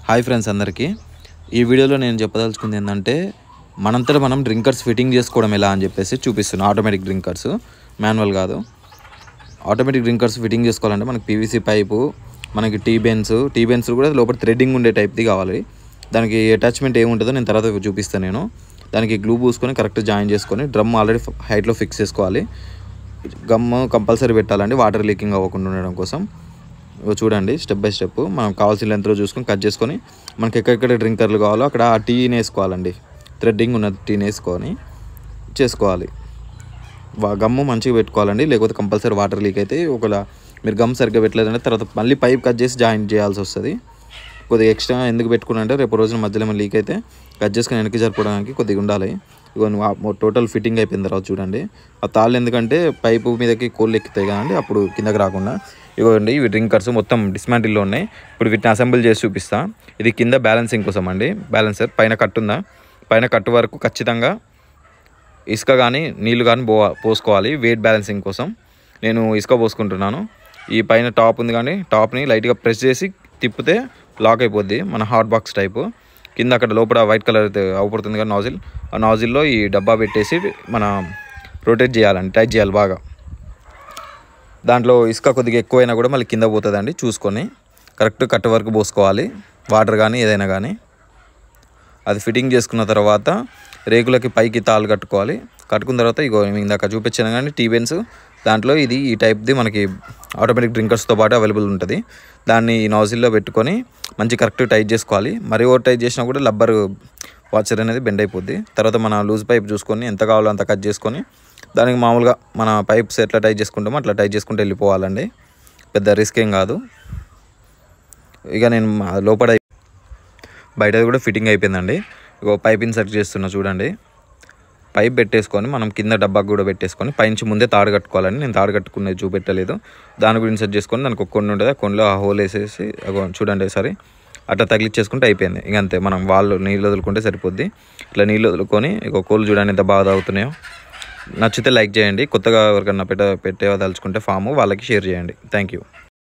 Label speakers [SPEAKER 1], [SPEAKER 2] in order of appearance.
[SPEAKER 1] Hi friends అందరికీ ఈ వీడియోలో నేను చెప్పదలుచుకుంది ఏంటంటే మనంతట మనం డ్రింకర్స్ ఫిట్టింగ్ చేసుకోవడం ఎలా అని చెప్పేసి చూపిస్తున్నాను. ఆటోమేటిక్ డ్రింకర్స్, మాన్యువల్ కాదు. ఆటోమేటిక్ డ్రింకర్స్ ఫిట్టింగ్ చేసుకోవాలంటే మనకి పీవీసీ పైపు, మనకి టీ బెన్స్ కూడా లోపల థ్రెడ్డింగ్ ఉండే టైప్ది కావాలి. దానికి అటాచ్మెంట్ ఏముంటుందో నేను తర్వాత చూపిస్తాను. నేను దానికి గ్లూ పూసుకొని కరెక్ట్ జాయిన్ చేసుకొని డ్రమ్ ఆల్రెడీ హైట్లో ఫిక్స్ చేసుకోవాలి. గమ్ కంపల్సరీ పెట్టాలండి వాటర్ లీకింగ్ అవ్వకుండా ఉండడం కోసం. చూడండి స్టెప్ బై స్టెప్ మనం కావాల్సిన లెంత్లో చూసుకొని కట్ చేసుకొని మనకి ఎక్కడెక్కడ డ్రింకర్లు కావాలో అక్కడ ఆ టీని వేసుకోవాలండి. థ్రెడ్డింగ్ ఉన్న టీని వేసుకొని చేసుకోవాలి. గమ్ము మంచిగా పెట్టుకోవాలండి, లేకపోతే కంపల్సరీ వాటర్ లీక్ అయితే ఒకవేళ మీరు గమ్ సరిగ్గా పెట్టలేదంటే తర్వాత మళ్ళీ పైప్ కట్ చేసి జాయిన్ చేయాల్సి వస్తుంది. కొద్దిగా ఎక్స్ట్రా ఎందుకు పెట్టుకున్నారంటే రేపు రోజున మధ్యలో ఏమైనా లీక్ అయితే కట్ చేసుకొని వెనక్కి జరపడానికి కొద్దిగా ఉండాలి. ఇగో టోటల్ ఫిట్టింగ్ అయిపోయిన తర్వాత చూడండి ఆ తాళ్ళు ఎందుకంటే పైపు మీదకి కోళ్ళు ఎక్కుతాయి కదండి, అప్పుడు కిందకి రాకుండా. ఇవ్వండి ఇవి డ్రింకర్స్ మొత్తం డిస్మాంటిల్లో ఉన్నాయి. ఇప్పుడు వీటిని అసెంబుల్ చేసి చూపిస్తా. ఇది కింద బ్యాలెన్సింగ్ కోసం అండి. బ్యాలెన్సర్ పైన కట్టు ఉందా, పైన కట్టు వరకు ఖచ్చితంగా ఇసుక కానీ నీళ్ళు కానీ పోసుకోవాలి వెయిట్ బ్యాలెన్సింగ్ కోసం. నేను ఇసుక పోసుకుంటున్నాను. ఈ పైన టాప్ ఉంది కానీ టాప్ని లైట్గా ప్రెస్ చేసి తిప్పితే లాక్ అయిపోద్ది, మన హాట్ బాక్స్ టైపు. కింద అక్కడ లోపల వైట్ కలర్ అవుపడుతుంది కానీ నాజిల్, ఆ నాజిల్లో ఈ డబ్బా పెట్టేసి మన రొటేట్ చేయాలండి, టైట్ చేయాలి బాగా. దాంట్లో ఇసుక కొద్దిగా ఎక్కువైనా కూడా మళ్ళీ కింద పోతుందండి, చూసుకొని కరెక్ట్ కట్టు వరకు పోసుకోవాలి వాటర్ కానీ ఏదైనా కానీ. అది ఫిట్టింగ్ చేసుకున్న తర్వాత రేకులకి పైకి తాళ్ళు కట్టుకోవాలి. కట్టుకున్న తర్వాత ఇగో ఇందాక చూపించాను కానీ టీ బెన్స్, దాంట్లో ఇది ఈ టైప్ది మనకి ఆటోమేటిక్ డ్రింకర్స్తో పాటు అవైలబుల్ ఉంటుంది. దాన్ని ఈ నాజిల్లో పెట్టుకొని మంచి కరెక్ట్ టైట్ చేసుకోవాలి. మరి ఓవర్ టైట్ చేసినా కూడా రబ్బర్ వాచర్ అనేది బెండ్ అయిపోద్ది. తర్వాత మన లూజ్ పైప్ చూసుకొని ఎంత కావాలో అంత కట్ చేసుకొని దానికి మామూలుగా మన పైప్స్ ఎట్లా టైట్ చేసుకుంటామో అట్లా టైట్ చేసుకుంటూ వెళ్ళిపోవాలండి. పెద్ద రిస్క్ ఏం కాదు. ఇక నేను లోపల బయట కూడా ఫిట్టింగ్ అయిపోయిందండి. ఇగో పైప్ ఇన్సర్ట్ చేస్తున్నా చూడండి. పైప్ పెట్టేసుకొని మనం కింద డబ్బాకు కూడా పెట్టేసుకొని పైనుంచి ముందే తాడు కట్టుకోవాలని, నేను తాడు కట్టుకునేది చూపెట్టలేదు. దాన్ని కూడా ఇన్సర్ట్ చేసుకొని దానికి ఒక కొన్ని ఉంటుంది, ఆ కొన్నిలో ఆ హోల్ వేసేసి చూడండి సరే అట్లా తగిలిచ్చేసుకుంటే అయిపోయింది. ఇంక అంతే, మనం వాళ్ళు నీళ్ళు వదులుకుంటే సరిపోద్ది. ఇట్లా నీళ్ళు వదులుకొని ఇక కోళ్ళు చూడండి ఎంత బాగా తాగుతున్నాయో. నచ్చితే లైక్ చేయండి. కొత్తగా ఎవరికన్నా పెట్టేదలుచుకుంటే ఫాము వాళ్ళకి షేర్ చేయండి. Thank you.